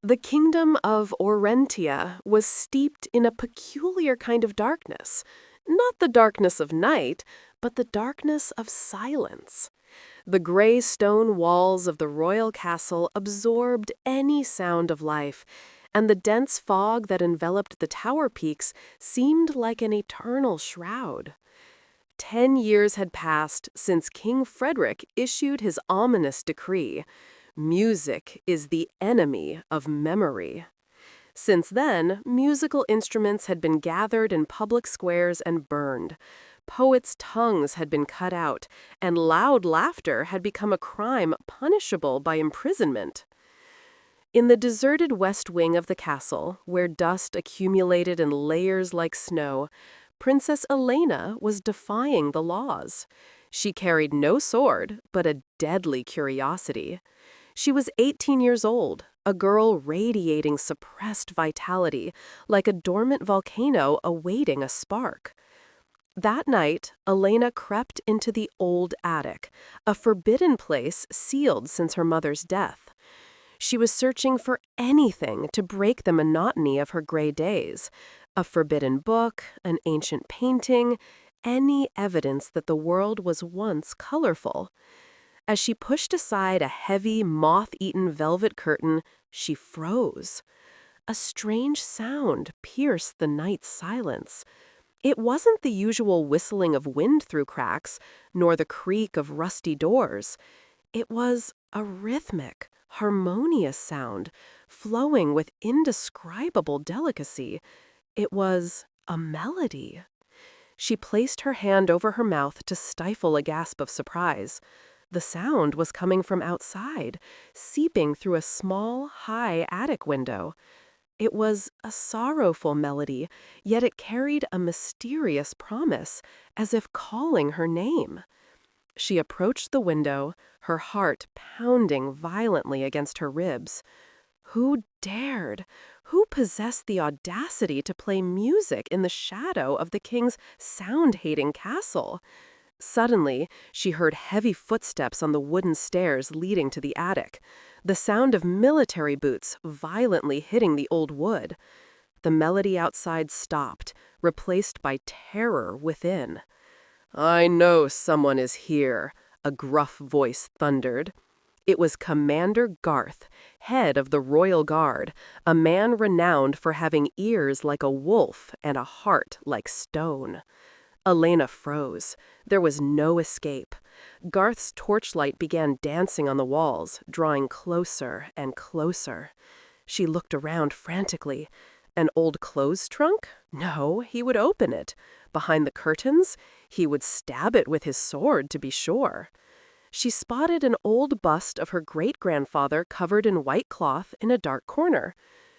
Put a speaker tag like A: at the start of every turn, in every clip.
A: The kingdom of Orentia was steeped in a peculiar kind of darkness. Not the darkness of night, but the darkness of silence. The gray stone walls of the royal castle absorbed any sound of life, and the dense fog that enveloped the tower peaks seemed like an eternal shroud. 10 years had passed since King Frederick issued his ominous decree: music is the enemy of memory. Since then, musical instruments had been gathered in public squares and burned. Poets' tongues had been cut out, and loud laughter had become a crime punishable by imprisonment. In the deserted west wing of the castle, where dust accumulated in layers like snow, Princess Elena was defying the laws. She carried no sword, but a deadly curiosity. She was 18 years old, a girl radiating suppressed vitality, like a dormant volcano awaiting a spark. That night, Elena crept into the old attic, a forbidden place sealed since her mother's death. She was searching for anything to break the monotony of her gray days: a forbidden book, an ancient painting, any evidence that the world was once colorful. As she pushed aside a heavy, moth-eaten velvet curtain, she froze. A strange sound pierced the night's silence. It wasn't the usual whistling of wind through cracks, nor the creak of rusty doors. It was a rhythmic, harmonious sound, flowing with indescribable delicacy. It was a melody. She placed her hand over her mouth to stifle a gasp of surprise. The sound was coming from outside, seeping through a small, high attic window. It was a sorrowful melody, yet it carried a mysterious promise, as if calling her name. She approached the window, her heart pounding violently against her ribs. Who dared? Who possessed the audacity to play music in the shadow of the king's sound-hating castle? Suddenly, she heard heavy footsteps on the wooden stairs leading to the attic, the sound of military boots violently hitting the old wood. The melody outside stopped, replaced by terror within. "I know someone is here," a gruff voice thundered. It was Commander Garth, head of the Royal Guard, a man renowned for having ears like a wolf and a heart like stone. Elena froze. There was no escape. Garth's torchlight began dancing on the walls, drawing closer and closer. She looked around frantically. An old clothes trunk? No, he would open it. Behind the curtains? He would stab it with his sword, to be sure. She spotted an old bust of her great-grandfather covered in white cloth in a dark corner.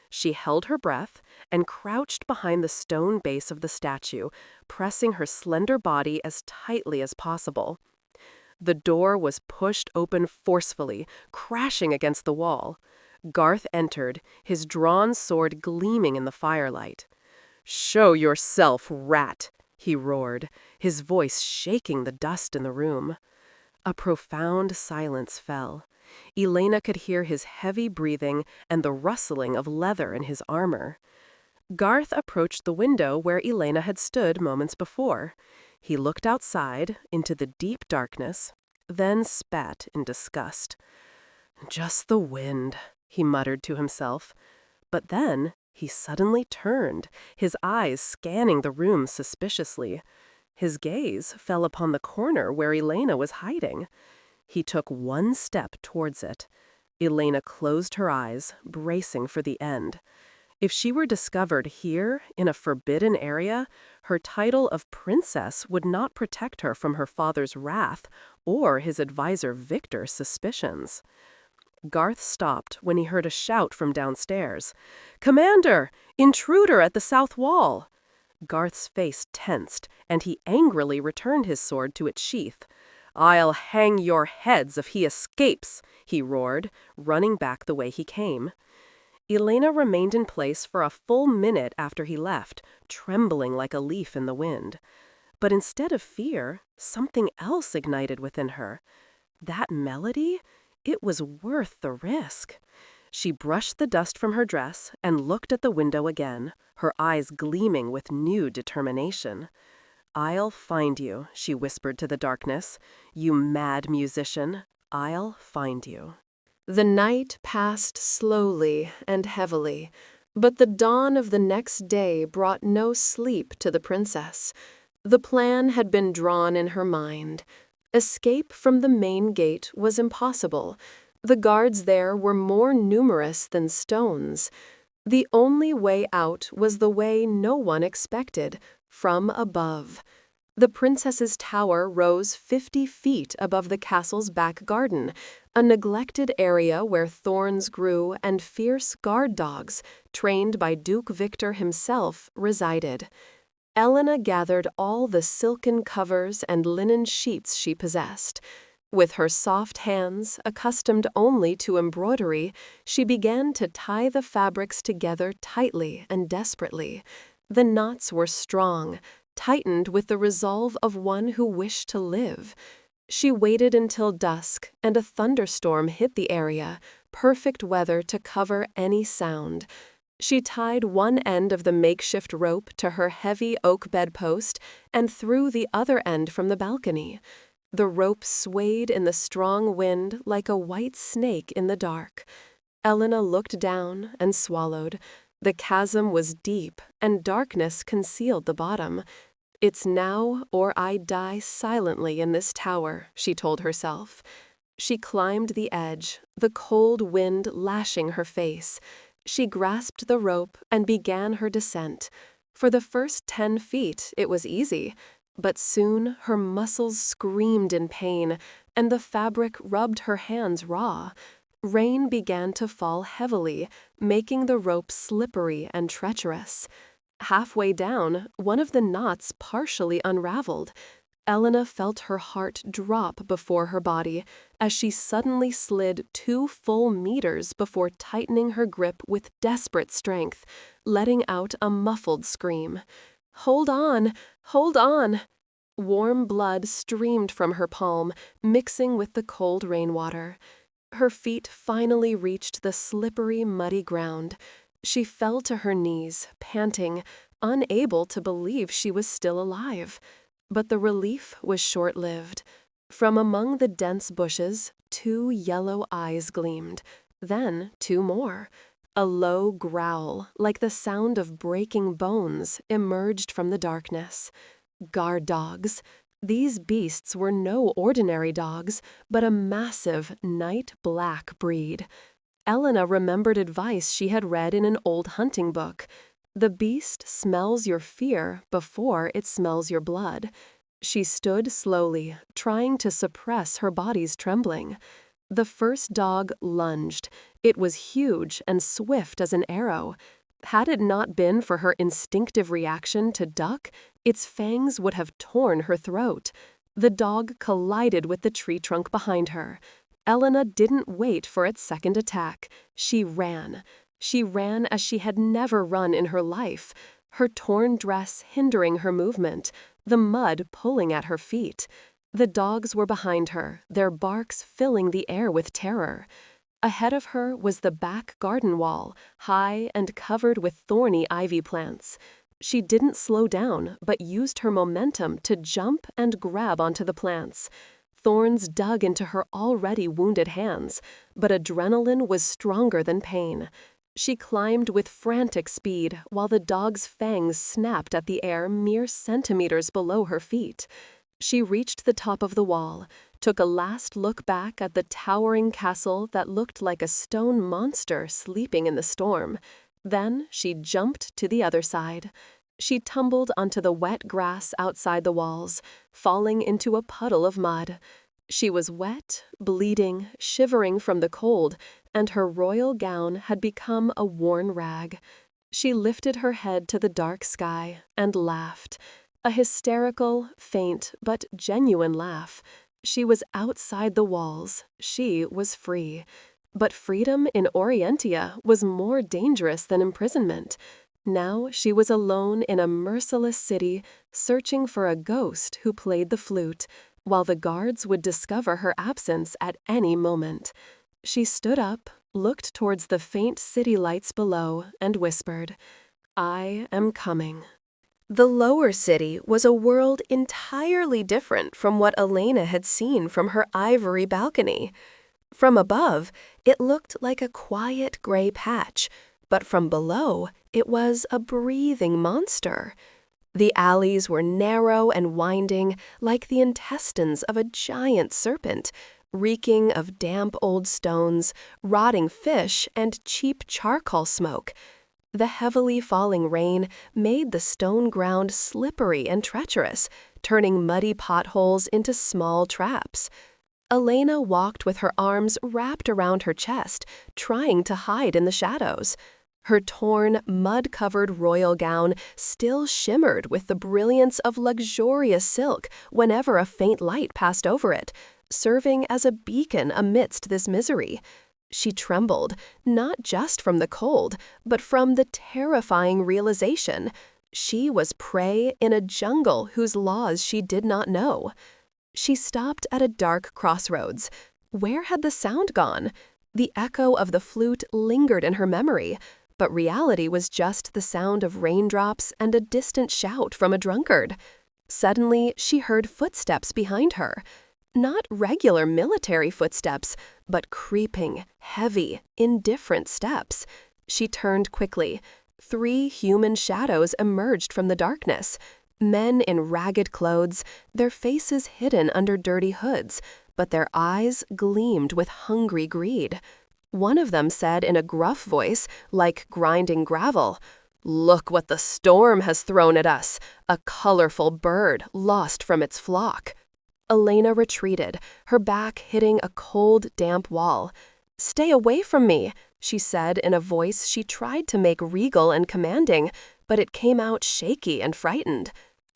A: She held her breath and crouched behind the stone base of the statue, pressing her slender body as tightly as possible. The door was pushed open forcefully, crashing against the wall. Garth entered, his drawn sword gleaming in the firelight. "Show yourself, rat!" he roared, his voice shaking the dust in the room. A profound silence fell. Elena could hear his heavy breathing and the rustling of leather in his armor. Garth approached the window where Elena had stood moments before. He looked outside, into the deep darkness, then spat in disgust. "Just the wind," he muttered to himself. But then he suddenly turned, his eyes scanning the room suspiciously. His gaze fell upon the corner where Elena was hiding. He took one step towards it. Elena closed her eyes, bracing for the end. If she were discovered here, in a forbidden area, her title of princess would not protect her from her father's wrath or his advisor Victor's suspicions. Garth stopped when he heard a shout from downstairs. "Commander! Intruder at the south wall!" Garth's face tensed, and he angrily returned his sword to its sheath. "I'll hang your heads if he escapes," he roared, running back the way he came. Elena remained in place for a full minute after he left, trembling like a leaf in the wind. But instead of fear, something else ignited within her. That melody? It was worth the risk. She brushed the dust from her dress and looked at the window again, her eyes gleaming with new determination. "I'll find you," she whispered to the darkness. "You mad musician, I'll find you." The night passed slowly and heavily, but the dawn of the next day brought no sleep to the princess. The plan had been drawn in her mind. Escape from the main gate was impossible. The guards there were more numerous than stones. The only way out was the way no one expected, from above. The princess's tower rose 50 feet above the castle's back garden, a neglected area where thorns grew and fierce guard dogs, trained by Duke Victor himself, resided. Elena gathered all the silken covers and linen sheets she possessed. With her soft hands, accustomed only to embroidery, she began to tie the fabrics together tightly and desperately. The knots were strong, tightened with the resolve of one who wished to live. She waited until dusk, and a thunderstorm hit the area, perfect weather to cover any sound. She tied one end of the makeshift rope to her heavy oak bedpost and threw the other end from the balcony. The rope swayed in the strong wind like a white snake in the dark. Elena looked down and swallowed. The chasm was deep, and darkness concealed the bottom. "It's now or I die silently in this tower," she told herself. She climbed the edge, the cold wind lashing her face. She grasped the rope and began her descent. For the first 10 feet, it was easy, but soon her muscles screamed in pain, and the fabric rubbed her hands raw. Rain began to fall heavily, making the rope slippery and treacherous. Halfway down, one of the knots partially unraveled. Elena felt her heart drop before her body as she suddenly slid 2 full meters before tightening her grip with desperate strength, letting out a muffled scream. "Hold on! Hold on!" Warm blood streamed from her palm, mixing with the cold rainwater. Her feet finally reached the slippery, muddy ground. She fell to her knees, panting, unable to believe she was still alive. But the relief was short-lived. From among the dense bushes, 2 yellow eyes gleamed, then 2 more. A low growl, like the sound of breaking bones, emerged from the darkness. Guard dogs. These beasts were no ordinary dogs, but a massive, night-black breed. Elena remembered advice she had read in an old hunting book. The beast smells your fear before it smells your blood. She stood slowly, trying to suppress her body's trembling. The first dog lunged. It was huge and swift as an arrow. Had it not been for her instinctive reaction to duck, its fangs would have torn her throat. The dog collided with the tree trunk behind her. Elena didn't wait for its second attack. She ran. She ran as she had never run in her life, her torn dress hindering her movement, the mud pulling at her feet. The dogs were behind her, their barks filling the air with terror. Ahead of her was the back garden wall, high and covered with thorny ivy plants. She didn't slow down, but used her momentum to jump and grab onto the plants. Thorns dug into her already wounded hands, but adrenaline was stronger than pain. She climbed with frantic speed while the dog's fangs snapped at the air mere centimeters below her feet. She reached the top of the wall, took a last look back at the towering castle that looked like a stone monster sleeping in the storm. Then she jumped to the other side. She tumbled onto the wet grass outside the walls, falling into a puddle of mud. She was wet, bleeding, shivering from the cold, and her royal gown had become a worn rag. She lifted her head to the dark sky and laughed. A hysterical, faint, but genuine laugh. She was outside the walls. She was free. But freedom in Orientia was more dangerous than imprisonment. Now she was alone in a merciless city, searching for a ghost who played the flute, while the guards would discover her absence at any moment. She stood up, looked towards the faint city lights below and whispered, "I am coming." The lower city was a world entirely different from what Elena had seen from her ivory balcony. From above, it looked like a quiet gray patch, but from below, it was a breathing monster. The alleys were narrow and winding, like the intestines of a giant serpent, reeking of damp old stones, rotting fish, and cheap charcoal smoke. The heavily falling rain made the stone ground slippery and treacherous, turning muddy potholes into small traps. Elena walked with her arms wrapped around her chest, trying to hide in the shadows. Her torn, mud-covered royal gown still shimmered with the brilliance of luxurious silk whenever a faint light passed over it, serving as a beacon amidst this misery. She trembled, not just from the cold, but from the terrifying realization. She was prey in a jungle whose laws she did not know. She stopped at a dark crossroads. Where had the sound gone? The echo of the flute lingered in her memory, but reality was just the sound of raindrops and a distant shout from a drunkard. Suddenly, she heard footsteps behind her. Not regular military footsteps, but creeping, heavy, indifferent steps. She turned quickly. 3 human shadows emerged from the darkness. Men in ragged clothes, their faces hidden under dirty hoods, but their eyes gleamed with hungry greed. One of them said in a gruff voice, like grinding gravel, "Look what the storm has thrown at us, a colorful bird lost from its flock." Elena retreated, her back hitting a cold, damp wall. "Stay away from me," she said in a voice she tried to make regal and commanding, but it came out shaky and frightened.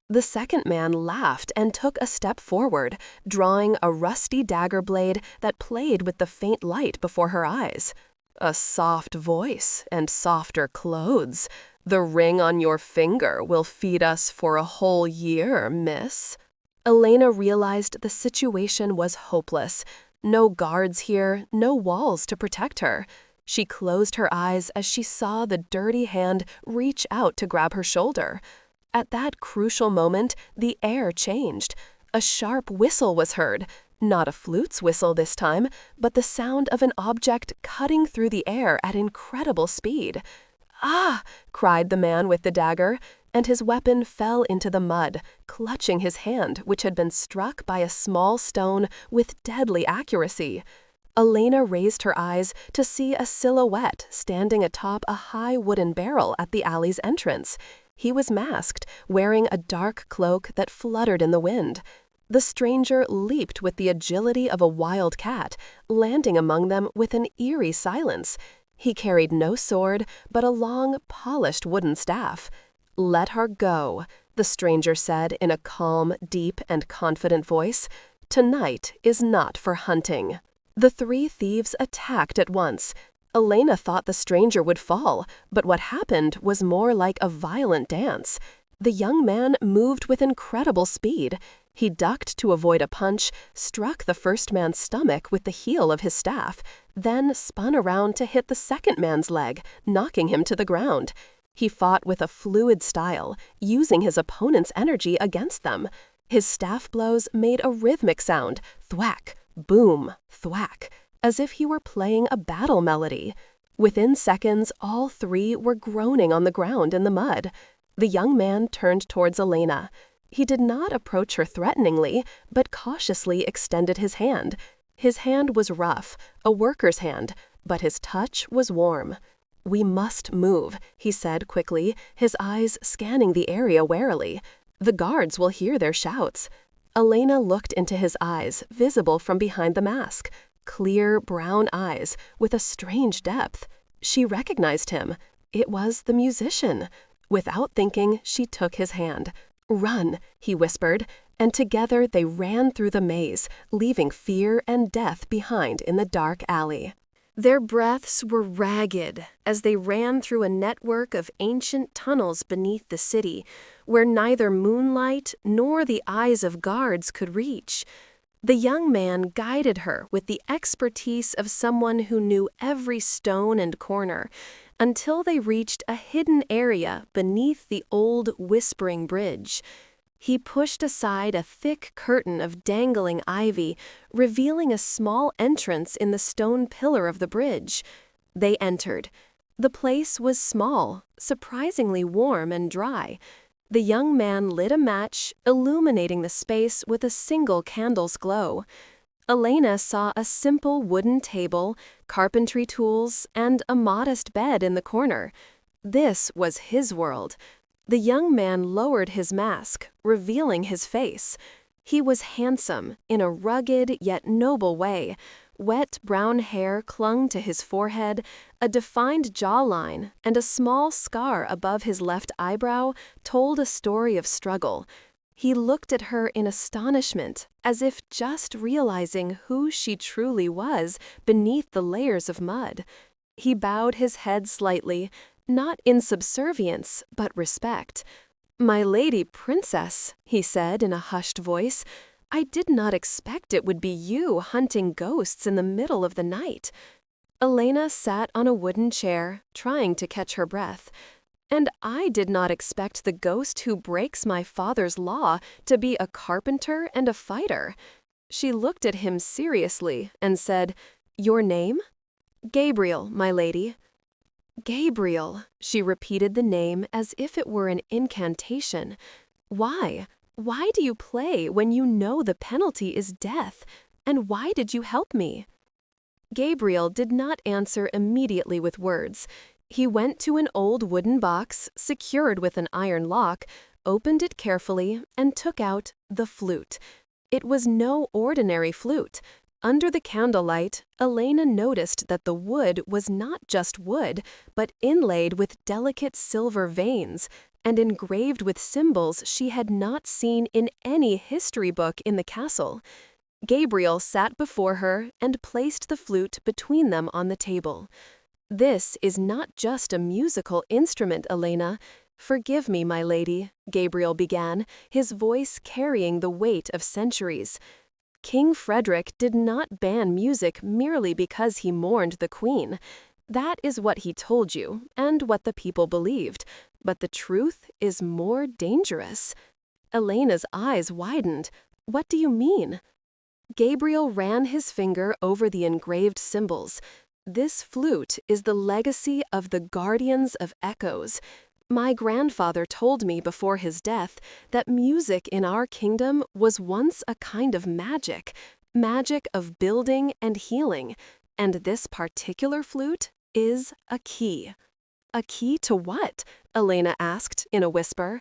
A: The second man laughed and took a step forward, drawing a rusty dagger blade that played with the faint light before her eyes. "A soft voice and softer clothes. The ring on your finger will feed us for a whole year, miss." Elena realized the situation was hopeless. No guards here, no walls to protect her. She closed her eyes as she saw the dirty hand reach out to grab her shoulder. At that crucial moment, the air changed. A sharp whistle was heard, not a flute's whistle this time, but the sound of an object cutting through the air at incredible speed. "Ah!" cried the man with the dagger, and his weapon fell into the mud, clutching his hand, which had been struck by a small stone with deadly accuracy. Elena raised her eyes to see a silhouette standing atop a high wooden barrel at the alley's entrance. He was masked, wearing a dark cloak that fluttered in the wind. The stranger leaped with the agility of a wild cat, landing among them with an eerie silence. He carried no sword, but a long, polished wooden staff. "Let her go," the stranger said in a calm, deep, and confident voice. "Tonight is not for hunting." The 3 thieves attacked at once. Elena thought the stranger would fall, but what happened was more like a violent dance. The young man moved with incredible speed. He ducked to avoid a punch, struck the first man's stomach with the heel of his staff, then spun around to hit the second man's leg, knocking him to the ground. He fought with a fluid style, using his opponent's energy against them. His staff blows made a rhythmic sound, thwack, boom, thwack, as if he were playing a battle melody. Within seconds, all 3 were groaning on the ground in the mud. The young man turned towards Elena. He did not approach her threateningly, but cautiously extended his hand. His hand was rough, a worker's hand, but his touch was warm. "We must move," he said quickly, his eyes scanning the area warily. "The guards will hear their shouts." Elena looked into his eyes, visible from behind the mask. Clear, brown eyes, with a strange depth. She recognized him. It was the musician. Without thinking, she took his hand. "Run," he whispered, and together they ran through the maze, leaving fear and death behind in the dark alley. Their breaths were ragged as they ran through a network of ancient tunnels beneath the city, where neither moonlight nor the eyes of guards could reach. The young man guided her with the expertise of someone who knew every stone and corner, until they reached a hidden area beneath the old whispering bridge. He pushed aside a thick curtain of dangling ivy, revealing a small entrance in the stone pillar of the bridge. They entered. The place was small, surprisingly warm and dry. The young man lit a match, illuminating the space with a single candle's glow. Elena saw a simple wooden table, carpentry tools, and a modest bed in the corner. This was his world. The young man lowered his mask, revealing his face. He was handsome, in a rugged yet noble way. Wet brown hair clung to his forehead, a defined jawline, and a small scar above his left eyebrow told a story of struggle. He looked at her in astonishment, as if just realizing who she truly was beneath the layers of mud. He bowed his head slightly, not in subservience, but respect. "My lady princess," he said in a hushed voice, "I did not expect it would be you hunting ghosts in the middle of the night." Elena sat on a wooden chair, trying to catch her breath. "And I did not expect the ghost who breaks my father's law to be a carpenter and a fighter." She looked at him seriously and said, "Your name?" "Gabriel, my lady." "Gabriel," she repeated the name as if it were an incantation. "Why? Why do you play when you know the penalty is death? And why did you help me?" Gabriel did not answer immediately with words. He went to an old wooden box, secured with an iron lock, opened it carefully, and took out the flute. It was no ordinary flute. Under the candlelight, Elena noticed that the wood was not just wood, but inlaid with delicate silver veins, and engraved with symbols she had not seen in any history book in the castle. Gabriel sat before her and placed the flute between them on the table. "This is not just a musical instrument, Elena. Forgive me, my lady," Gabriel began, his voice carrying the weight of centuries. "King Frederick did not ban music merely because he mourned the queen. That is what he told you, and what the people believed. But the truth is more dangerous." Elena's eyes widened. "What do you mean?" Gabriel ran his finger over the engraved symbols. "This flute is the legacy of the guardians of echoes. My grandfather told me before his death that music in our kingdom was once a kind of magic, magic of building and healing, and this particular flute is a key." "A key to what?" Elena asked in a whisper.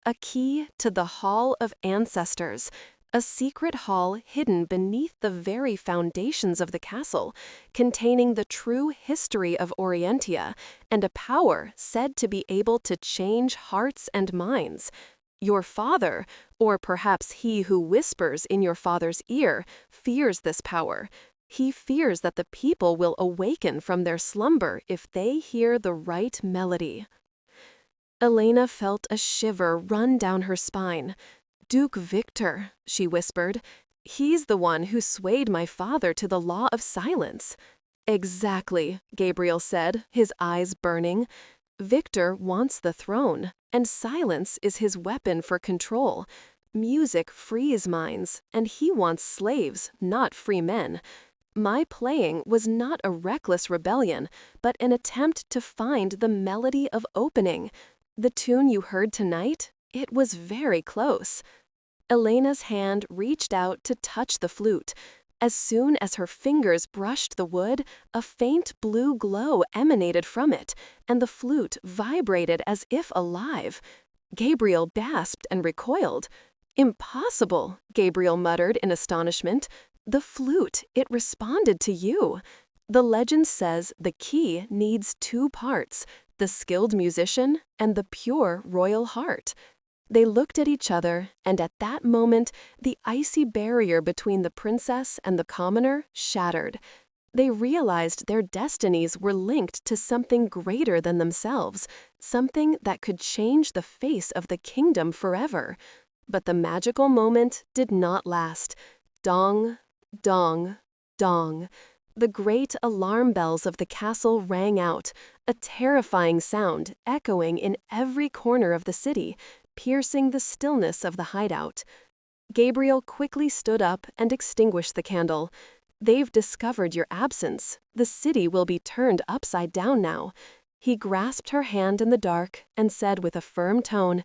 A: "A key to the Hall of Ancestors, a secret hall hidden beneath the very foundations of the castle, containing the true history of Orientia, and a power said to be able to change hearts and minds. Your father, or perhaps he who whispers in your father's ear, fears this power. He fears that the people will awaken from their slumber if they hear the right melody." Elena felt a shiver run down her spine. "Duke Victor," she whispered. "He's the one who swayed my father to the law of silence." "Exactly," Gabriel said, his eyes burning. "Victor wants the throne, and silence is his weapon for control. Music frees minds, and he wants slaves, not free men. My playing was not a reckless rebellion, but an attempt to find the melody of opening. The tune you heard tonight, it was very close." Elena's hand reached out to touch the flute. As soon as her fingers brushed the wood, a faint blue glow emanated from it, and the flute vibrated as if alive. Gabriel gasped and recoiled. "Impossible," Gabriel muttered in astonishment. "The flute, it responded to you. The legend says the key needs two parts, the skilled musician and the pure royal heart." They looked at each other, and at that moment, the icy barrier between the princess and the commoner shattered. They realized their destinies were linked to something greater than themselves, something that could change the face of the kingdom forever. But the magical moment did not last. Dong, dong, dong. The great alarm bells of the castle rang out, a terrifying sound echoing in every corner of the city, piercing the stillness of the hideout. Gabriel quickly stood up and extinguished the candle. They've discovered your absence. The city will be turned upside down now. He grasped her hand in the dark and said with a firm tone,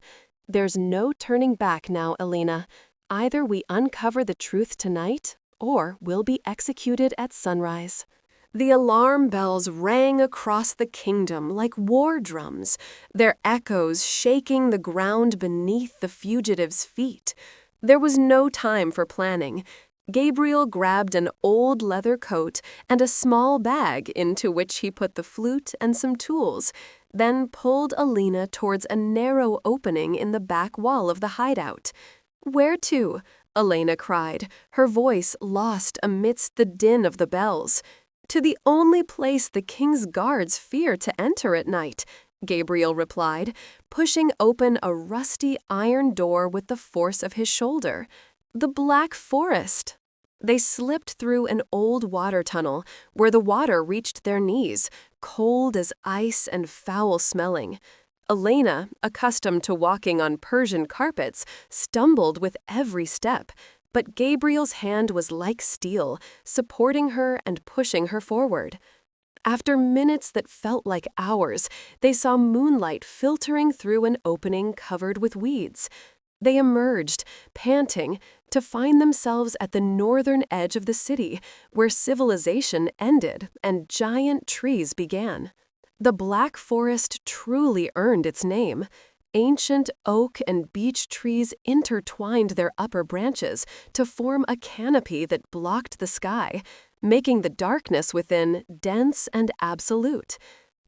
A: "There's no turning back now, Elena. Either we uncover the truth tonight, or we'll be executed at sunrise." The alarm bells rang across the kingdom like war drums, their echoes shaking the ground beneath the fugitives' feet. There was no time for planning. Gabriel grabbed an old leather coat and a small bag into which he put the flute and some tools, then pulled Elena towards a narrow opening in the back wall of the hideout. "Where to?" Elena cried, her voice lost amidst the din of the bells. "To the only place the king's guards fear to enter at night," Gabriel replied, pushing open a rusty iron door with the force of his shoulder. "The Black Forest." They slipped through an old water tunnel where the water reached their knees, cold as ice and foul-smelling. Elena, accustomed to walking on Persian carpets, stumbled with every step, but Gabriel's hand was like steel, supporting her and pushing her forward. After minutes that felt like hours, they saw moonlight filtering through an opening covered with weeds. They emerged, panting, to find themselves at the northern edge of the city, where civilization ended and giant trees began. The Black Forest truly earned its name. Ancient oak and beech trees intertwined their upper branches to form a canopy that blocked the sky, making the darkness within dense and absolute.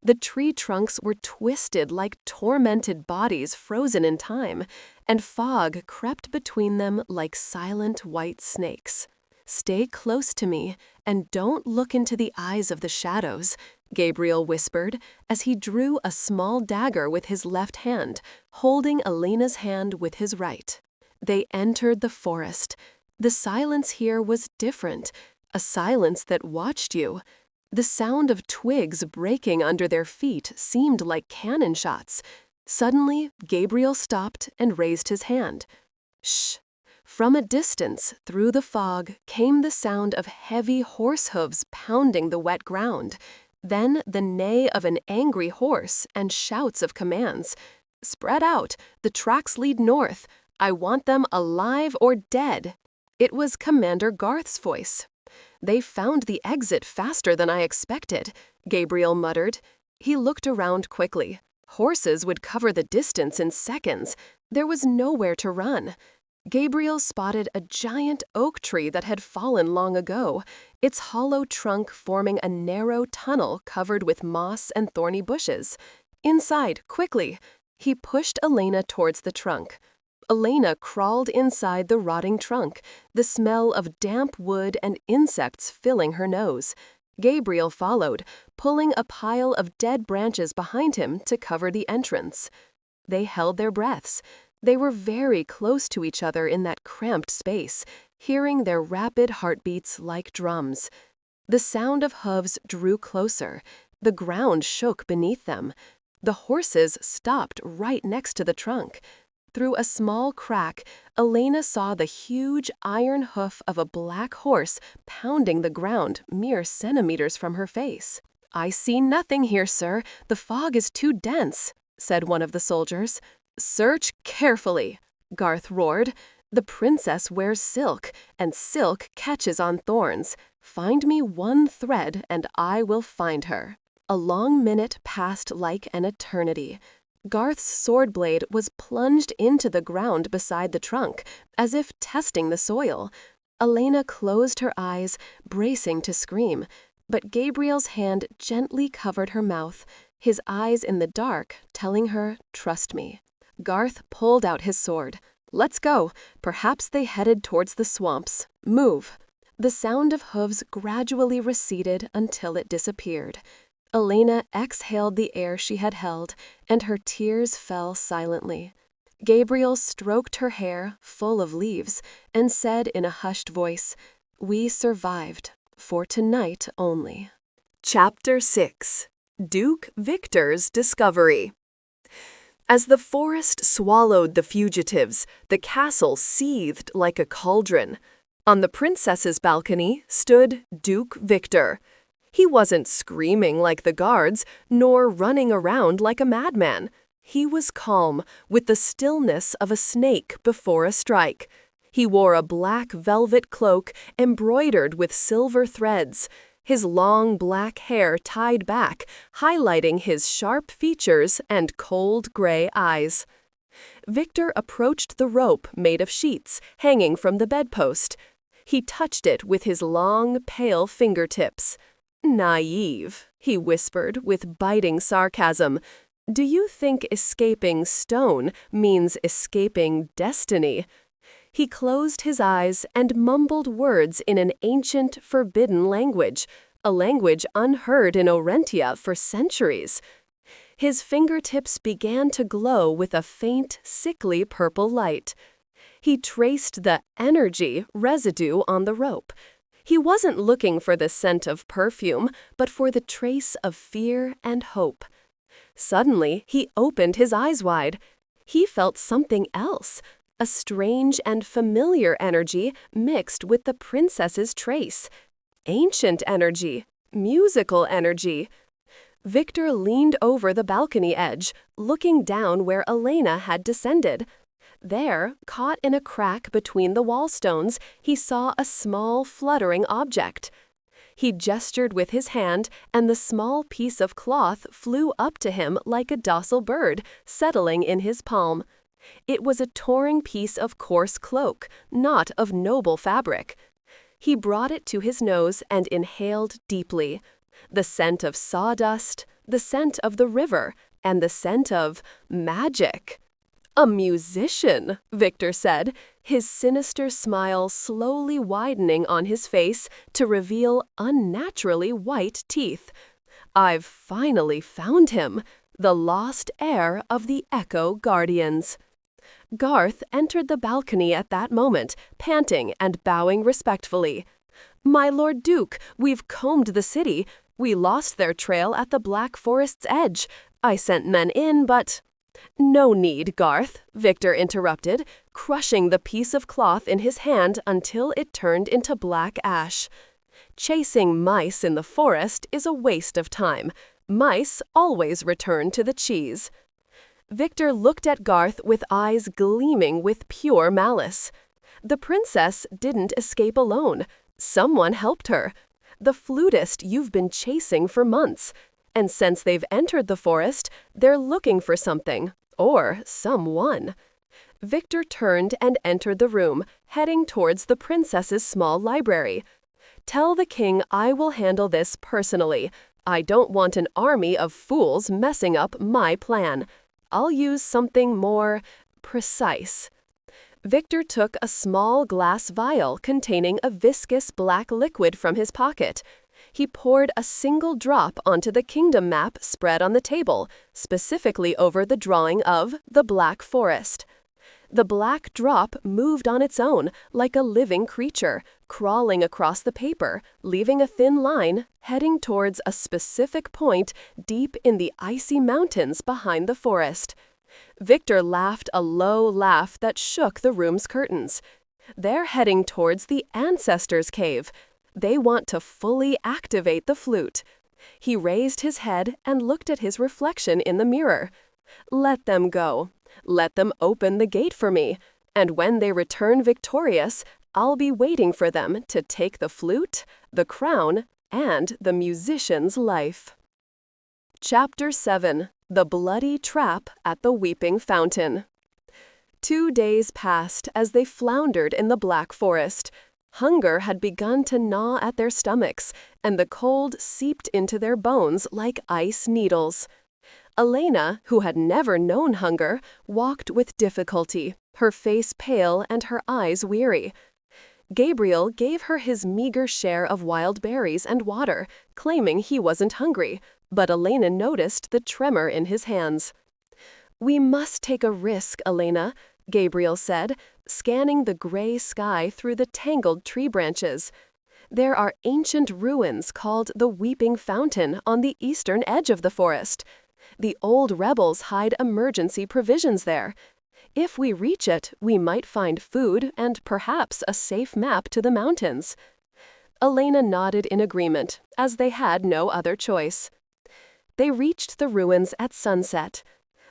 A: The tree trunks were twisted like tormented bodies frozen in time, and fog crept between them like silent white snakes. "Stay close to me, and don't look into the eyes of the shadows," Gabriel whispered as he drew a small dagger with his left hand, holding Elena's hand with his right. They entered the forest. The silence here was different, a silence that watched you. The sound of twigs breaking under their feet seemed like cannon shots. Suddenly, Gabriel stopped and raised his hand. "Shh." From a distance, through the fog, came the sound of heavy horse hooves pounding the wet ground. Then the neigh of an angry horse and shouts of commands. "Spread out. The tracks lead north. I want them alive or dead." It was Commander Garth's voice. "They found the exit faster than I expected," Gabriel muttered. He looked around quickly. Horses would cover the distance in seconds. There was nowhere to run. Gabriel spotted a giant oak tree that had fallen long ago, its hollow trunk forming a narrow tunnel covered with moss and thorny bushes. "Inside, quickly!" He pushed Elena towards the trunk. Elena crawled inside the rotting trunk, the smell of damp wood and insects filling her nose. Gabriel followed, pulling a pile of dead branches behind him to cover the entrance. They held their breaths. They were very close to each other in that cramped space, hearing their rapid heartbeats like drums. The sound of hooves drew closer. The ground shook beneath them. The horses stopped right next to the trunk. Through a small crack, Elena saw the huge iron hoof of a black horse pounding the ground mere centimeters from her face. "I see nothing here, sir. The fog is too dense," said one of the soldiers. "Search carefully," Garth roared. "The princess wears silk, and silk catches on thorns. Find me one thread, and I will find her." A long minute passed like an eternity. Garth's sword blade was plunged into the ground beside the trunk, as if testing the soil. Elena closed her eyes, bracing to scream, but Gabriel's hand gently covered her mouth, his eyes in the dark telling her, "Trust me." Garth pulled out his sword. "Let's go. Perhaps they headed towards the swamps. Move." The sound of hooves gradually receded until it disappeared. Elena exhaled the air she had held, and her tears fell silently. Gabriel stroked her hair, full of leaves, and said in a hushed voice, "We survived, for tonight only." Chapter 6. Duke Victor's Discovery. As the forest swallowed the fugitives, the castle seethed like a cauldron. On the princess's balcony stood Duke Victor. He wasn't screaming like the guards, nor running around like a madman. He was calm, with the stillness of a snake before a strike. He wore a black velvet cloak embroidered with silver threads, his long black hair tied back, highlighting his sharp features and cold gray eyes. Victor approached the rope made of sheets, hanging from the bedpost. He touched it with his long, pale fingertips. "Naive," he whispered with biting sarcasm. "Do you think escaping stone means escaping destiny?" He closed his eyes and mumbled words in an ancient, forbidden language, a language unheard in Orentia for centuries. His fingertips began to glow with a faint, sickly purple light. He traced the energy residue on the rope. He wasn't looking for the scent of perfume, but for the trace of fear and hope. Suddenly, he opened his eyes wide. He felt something else, a strange and familiar energy mixed with the princess's trace. Ancient energy, musical energy. Victor leaned over the balcony edge, looking down where Elena had descended. There, caught in a crack between the wall stones, he saw a small, fluttering object. He gestured with his hand, and the small piece of cloth flew up to him like a docile bird, settling in his palm. It was a torn piece of coarse cloak, not of noble fabric. He brought it to his nose and inhaled deeply. The scent of sawdust, the scent of the river, and the scent of magic. "A musician," Victor said, his sinister smile slowly widening on his face to reveal unnaturally white teeth. "I've finally found him, the lost heir of the Echo Guardians." Garth entered the balcony at that moment, panting and bowing respectfully. "My Lord Duke, we've combed the city. We lost their trail at the Black Forest's edge. I sent men in, but—" "No need, Garth," Victor interrupted, crushing the piece of cloth in his hand until it turned into black ash. "Chasing mice in the forest is a waste of time. Mice always return to the cheese." Victor looked at Garth with eyes gleaming with pure malice. The princess didn't escape alone. Someone helped her. The flutist you've been chasing for months. And since they've entered the forest, they're looking for something, or someone. Victor turned and entered the room, heading towards the princess's small library. "Tell the king I will handle this personally. I don't want an army of fools messing up my plan. I'll use something more precise." Victor took a small glass vial containing a viscous black liquid from his pocket. He poured a single drop onto the kingdom map spread on the table, specifically over the drawing of the Black Forest. The black drop moved on its own, like a living creature, crawling across the paper, leaving a thin line, heading towards a specific point deep in the icy mountains behind the forest. Victor laughed a low laugh that shook the room's curtains. They're heading towards the Ancestors' Cave. They want to fully activate the flute. He raised his head and looked at his reflection in the mirror. "Let them go. Let them open the gate for me. And when they return victorious, I'll be waiting for them to take the flute, the crown, and the musician's life." Chapter 7. The Bloody Trap at the Weeping Fountain. 2 days passed as they floundered in the Black Forest. Hunger had begun to gnaw at their stomachs, and the cold seeped into their bones like ice needles. Elena, who had never known hunger, walked with difficulty, her face pale and her eyes weary. Gabriel gave her his meager share of wild berries and water, claiming he wasn't hungry, but Elena noticed the tremor in his hands. "We must take a risk, Elena," Gabriel said, scanning the gray sky through the tangled tree branches. "There are ancient ruins called the Weeping Fountain on the eastern edge of the forest. The old rebels hide emergency provisions there. If we reach it, we might find food and perhaps a safe map to the mountains." Elena nodded in agreement, as they had no other choice. They reached the ruins at sunset.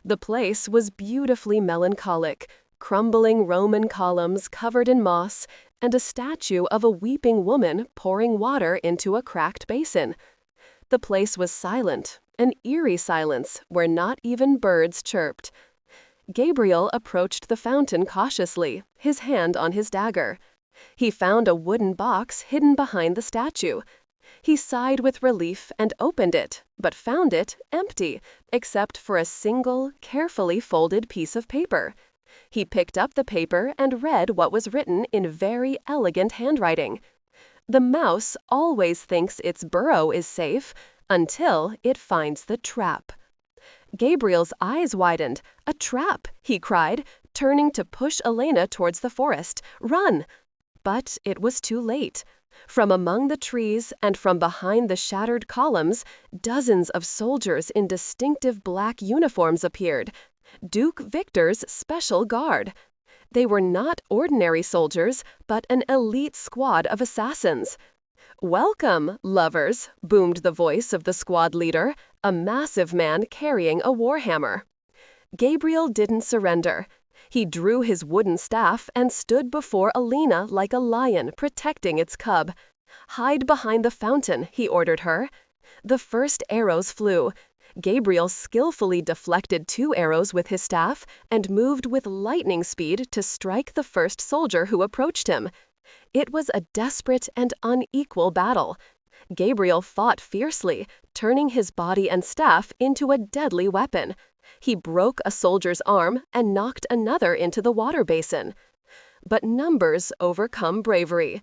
A: The place was beautifully melancholic, crumbling Roman columns covered in moss, and a statue of a weeping woman pouring water into a cracked basin. The place was silent, an eerie silence where not even birds chirped. Gabriel approached the fountain cautiously, his hand on his dagger. He found a wooden box hidden behind the statue. He sighed with relief and opened it, but found it empty, except for a single, carefully folded piece of paper. He picked up the paper and read what was written in very elegant handwriting. "The mouse always thinks its burrow is safe until it finds the trap." Gabriel's eyes widened. "A trap!" he cried, turning to push Elena towards the forest. "Run!" But it was too late. From among the trees and from behind the shattered columns, dozens of soldiers in distinctive black uniforms appeared. Duke Victor's special guard. They were not ordinary soldiers, but an elite squad of assassins. "Welcome, lovers," boomed the voice of the squad leader, a massive man carrying a warhammer. Gabriel didn't surrender. He drew his wooden staff and stood before Elena like a lion protecting its cub. "Hide behind the fountain," he ordered her. The first arrows flew. Gabriel skillfully deflected 2 arrows with his staff and moved with lightning speed to strike the first soldier who approached him. It was a desperate and unequal battle. Gabriel fought fiercely, turning his body and staff into a deadly weapon. He broke a soldier's arm and knocked another into the water basin. But numbers overcome bravery.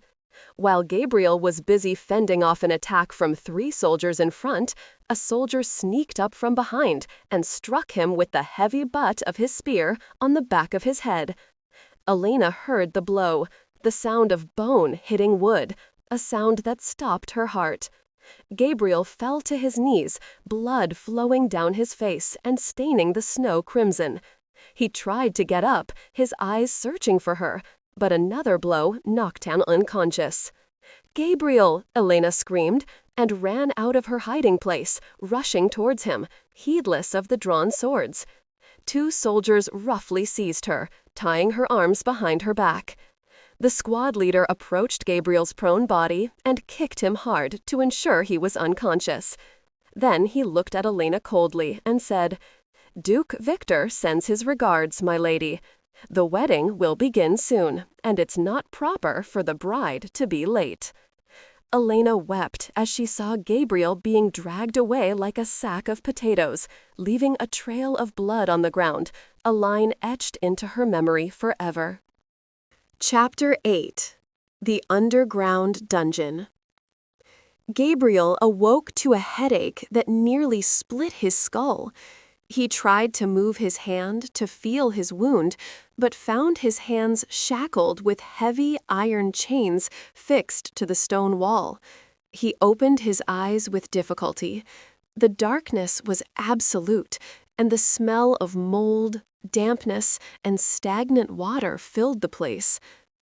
A: While Gabriel was busy fending off an attack from 3 soldiers in front, a soldier sneaked up from behind and struck him with the heavy butt of his spear on the back of his head. Elena heard the blow, the sound of bone hitting wood, a sound that stopped her heart. Gabriel fell to his knees, blood flowing down his face and staining the snow crimson. He tried to get up, his eyes searching for her, but another blow knocked him unconscious. "Gabriel!" Elena screamed, and ran out of her hiding place, rushing towards him, heedless of the drawn swords. 2 soldiers roughly seized her, tying her arms behind her back. The squad leader approached Gabriel's prone body and kicked him hard to ensure he was unconscious. Then he looked at Elena coldly and said, "Duke Victor sends his regards, my lady. The wedding will begin soon, and it's not proper for the bride to be late." Elena wept as she saw Gabriel being dragged away like a sack of potatoes, leaving a trail of blood on the ground, a line etched into her memory forever. Chapter 8. The Underground Dungeon. Gabriel awoke to a headache that nearly split his skull. He tried to move his hand to feel his wound, but found his hands shackled with heavy iron chains fixed to the stone wall. He opened his eyes with difficulty. The darkness was absolute, and the smell of mold, dampness, and stagnant water filled the place.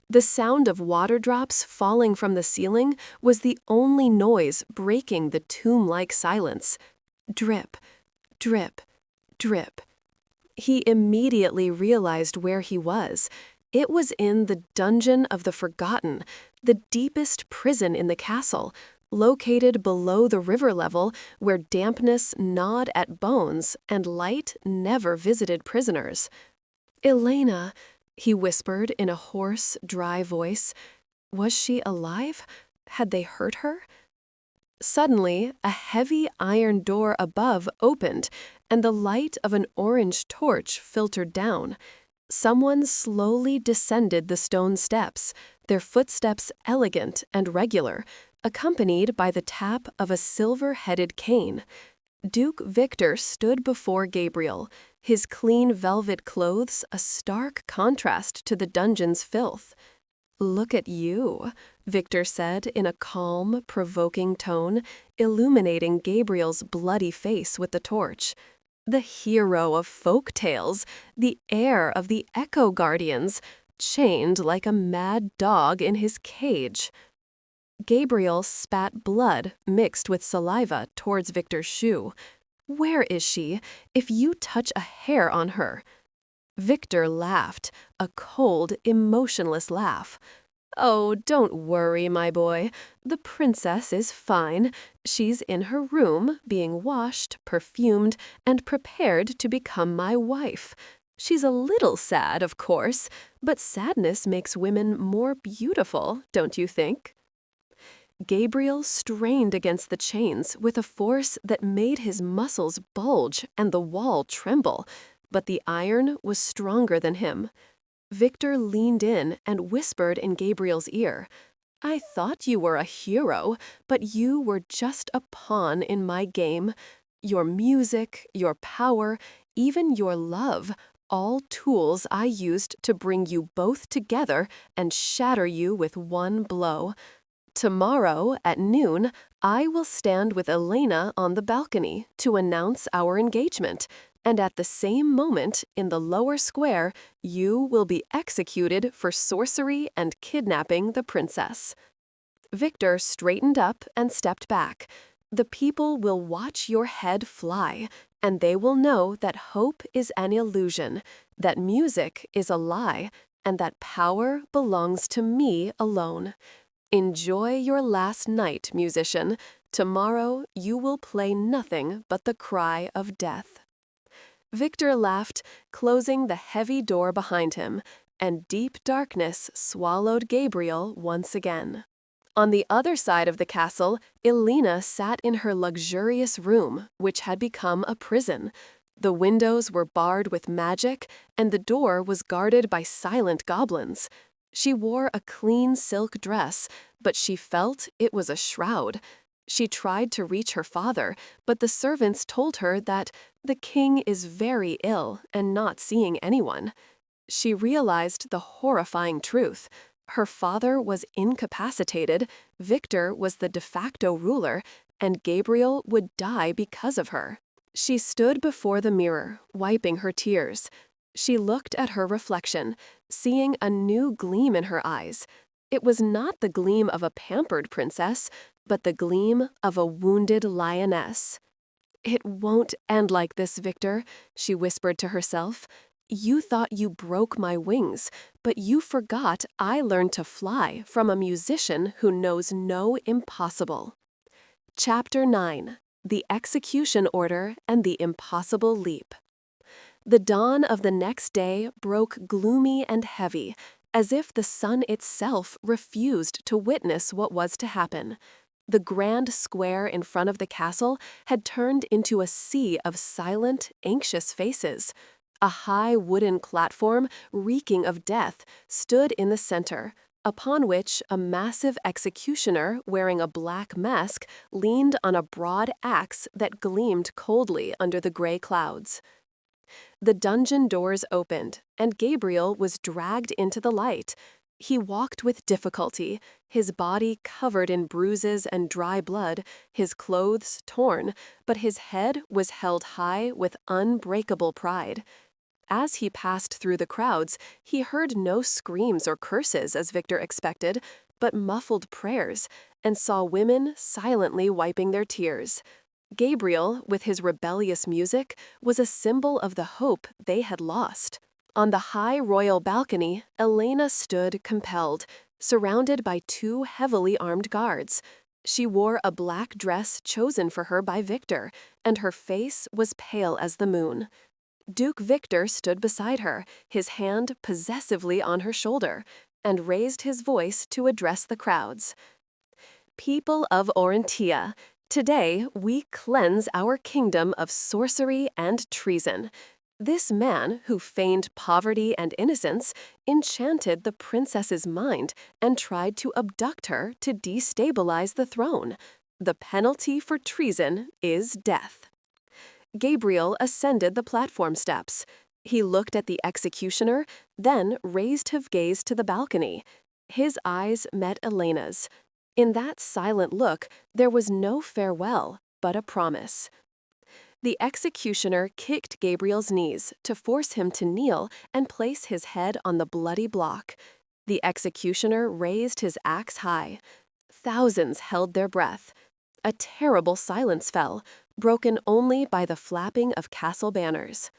A: The sound of water drops falling from the ceiling was the only noise breaking the tomb-like silence. Drip, drip, drip. He immediately realized where he was. It was in the Dungeon of the Forgotten, the deepest prison in the castle, located below the river level where dampness gnawed at bones and light never visited prisoners. "Elena," he whispered in a hoarse, dry voice. Was she alive? Had they hurt her? Suddenly, a heavy iron door above opened, and the light of an orange torch filtered down. Someone slowly descended the stone steps, their footsteps elegant and regular, accompanied by the tap of a silver-headed cane. Duke Victor stood before Gabriel, his clean velvet clothes a stark contrast to the dungeon's filth. "Look at you," Victor said in a calm, provoking tone, illuminating Gabriel's bloody face with the torch. "The hero of folk tales, the heir of the Echo Guardians, chained like a mad dog in his cage." Gabriel spat blood mixed with saliva towards Victor's shoe. "Where is she? If you touch a hair on her—" Victor laughed, a cold, emotionless laugh. "Oh, don't worry, my boy. The princess is fine. She's in her room, being washed, perfumed, and prepared to become my wife. She's a little sad, of course, but sadness makes women more beautiful, don't you think?" Gabriel strained against the chains with a force that made his muscles bulge and the wall tremble, but the iron was stronger than him. Victor leaned in and whispered in Gabriel's ear, "I thought you were a hero, but you were just a pawn in my game. Your music, your power, even your love, all tools I used to bring you both together and shatter you with one blow. Tomorrow at noon, I will stand with Elena on the balcony to announce our engagement, and at the same moment, in the lower square, you will be executed for sorcery and kidnapping the princess." Victor straightened up and stepped back. "The people will watch your head fly, and they will know that hope is an illusion, that music is a lie, and that power belongs to me alone. Enjoy your last night, musician. Tomorrow you will play nothing but the cry of death." Victor laughed, closing the heavy door behind him, and deep darkness swallowed Gabriel once again. On the other side of the castle, Elena sat in her luxurious room, which had become a prison. The windows were barred with magic, and the door was guarded by silent goblins. She wore a clean silk dress, but she felt it was a shroud. She tried to reach her father, but the servants told her that the king is very ill and not seeing anyone. She realized the horrifying truth. Her father was incapacitated, Victor was the de facto ruler, and Gabriel would die because of her. She stood before the mirror, wiping her tears. She looked at her reflection, seeing a new gleam in her eyes. It was not the gleam of a pampered princess, but the gleam of a wounded lioness. "It won't end like this, Victor," she whispered to herself. "You thought you broke my wings, but you forgot I learned to fly from a musician who knows no impossible." Chapter 9. The Execution Order and the Impossible Leap. The dawn of the next day broke gloomy and heavy, as if the sun itself refused to witness what was to happen. The grand square in front of the castle had turned into a sea of silent, anxious faces. A high wooden platform, reeking of death, stood in the center, upon which a massive executioner wearing a black mask leaned on a broad axe that gleamed coldly under the gray clouds. The dungeon doors opened, and Gabriel was dragged into the light. He walked with difficulty, his body covered in bruises and dry blood, his clothes torn, but his head was held high with unbreakable pride. As he passed through the crowds, he heard no screams or curses as Victor expected, but muffled prayers, and saw women silently wiping their tears. Gabriel, with his rebellious music, was a symbol of the hope they had lost. On the high royal balcony, Elena stood compelled, surrounded by two heavily armed guards. She wore a black dress chosen for her by Victor, and her face was pale as the moon. Duke Victor stood beside her, his hand possessively on her shoulder, and raised his voice to address the crowds. "People of Orontia, today we cleanse our kingdom of sorcery and treason. This man, who feigned poverty and innocence, enchanted the princess's mind and tried to abduct her to destabilize the throne. The penalty for treason is death." Gabriel ascended the platform steps. He looked at the executioner, then raised his gaze to the balcony. His eyes met Elena's. In that silent look, there was no farewell, but a promise. The executioner kicked Gabriel's knees to force him to kneel and place his head on the bloody block. The executioner raised his axe high. Thousands held their breath. A terrible silence fell, broken only by the flapping of castle banners.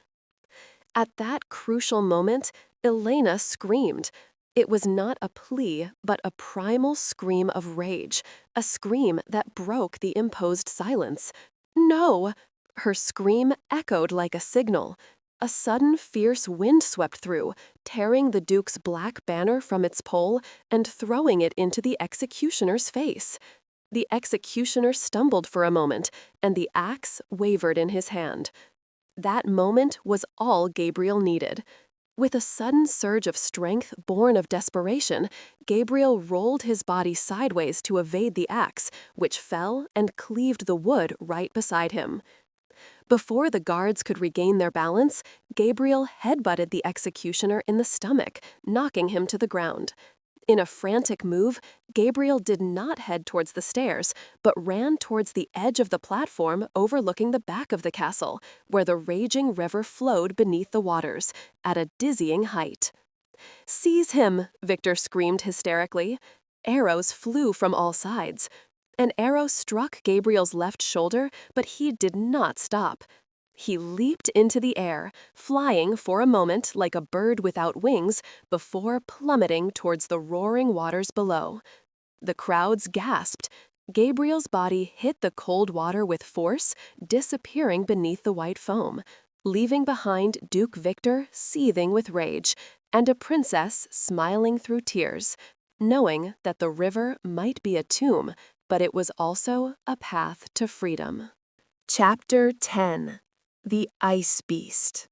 A: At that crucial moment, Elena screamed. It was not a plea, but a primal scream of rage, a scream that broke the imposed silence. No! Her scream echoed like a signal. A sudden fierce wind swept through, tearing the Duke's black banner from its pole and throwing it into the executioner's face. The executioner stumbled for a moment, and the axe wavered in his hand. That moment was all Gabriel needed. With a sudden surge of strength born of desperation, Gabriel rolled his body sideways to evade the axe, which fell and cleaved the wood right beside him. Before the guards could regain their balance, Gabriel headbutted the executioner in the stomach, knocking him to the ground. In a frantic move, Gabriel did not head towards the stairs, but ran towards the edge of the platform overlooking the back of the castle, where the raging river flowed beneath the waters, at a dizzying height. "Seize him!" Victor screamed hysterically. Arrows flew from all sides. An arrow struck Gabriel's left shoulder, but he did not stop. He leaped into the air, flying for a moment like a bird without wings before plummeting towards the roaring waters below. The crowds gasped. Gabriel's body hit the cold water with force, disappearing beneath the white foam, leaving behind Duke Victor seething with rage and a princess smiling through tears, knowing that the river might be a tomb, but it was also a path to freedom. Chapter 10. The Ice Beast.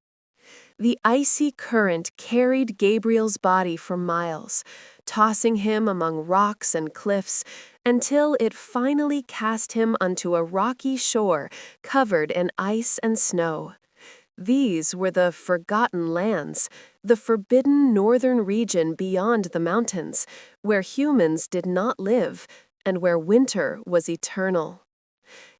A: The icy current carried Gabriel's body for miles, tossing him among rocks and cliffs until it finally cast him onto a rocky shore covered in ice and snow. These were the Forgotten Lands, the forbidden northern region beyond the mountains, where humans did not live and where winter was eternal.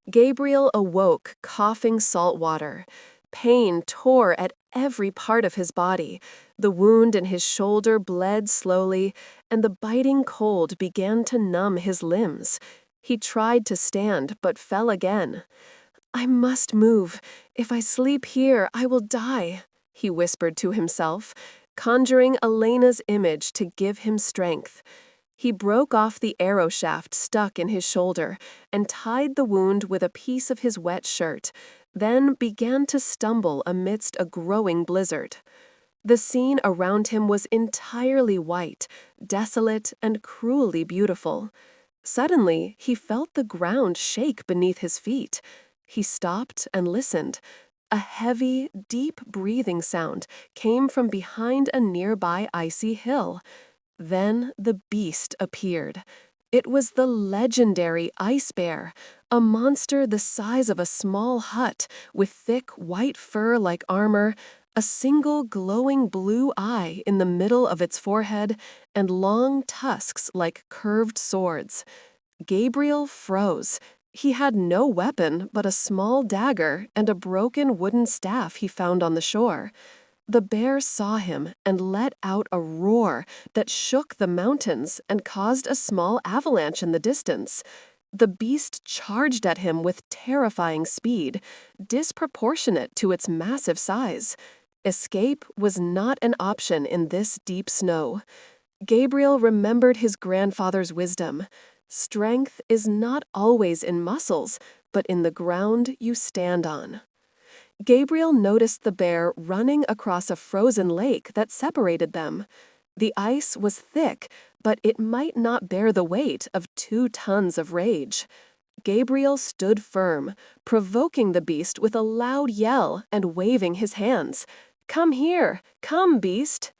A: Gabriel awoke coughing salt water. Pain tore at every part of his body. The wound in his shoulder bled slowly, and the biting cold began to numb his limbs. He tried to stand, but fell again. "I must move. If I sleep here, I will die," he whispered to himself, conjuring Elena's image to give him strength. He broke off the arrow shaft stuck in his shoulder and tied the wound with a piece of his wet shirt, then began to stumble amidst a growing blizzard. The scene around him was entirely white, desolate, and cruelly beautiful. Suddenly, he felt the ground shake beneath his feet. He stopped and listened. A heavy, deep breathing sound came from behind a nearby icy hill. Then the beast appeared. It was the legendary ice bear, a monster the size of a small hut, with thick white fur like armor, a single glowing blue eye in the middle of its forehead, and long tusks like curved swords. Gabriel froze. He had no weapon but a small dagger and a broken wooden staff he found on the shore. The bear saw him and let out a roar that shook the mountains and caused a small avalanche in the distance. The beast charged at him with terrifying speed, disproportionate to its massive size. Escape was not an option in this deep snow. Gabriel remembered his grandfather's wisdom. Strength is not always in muscles, but in the ground you stand on. Gabriel noticed the bear running across a frozen lake that separated them. The ice was thick, but it might not bear the weight of 2 tons of rage. Gabriel stood firm, provoking the beast with a loud yell and waving his hands. "Come here! Come, beast!"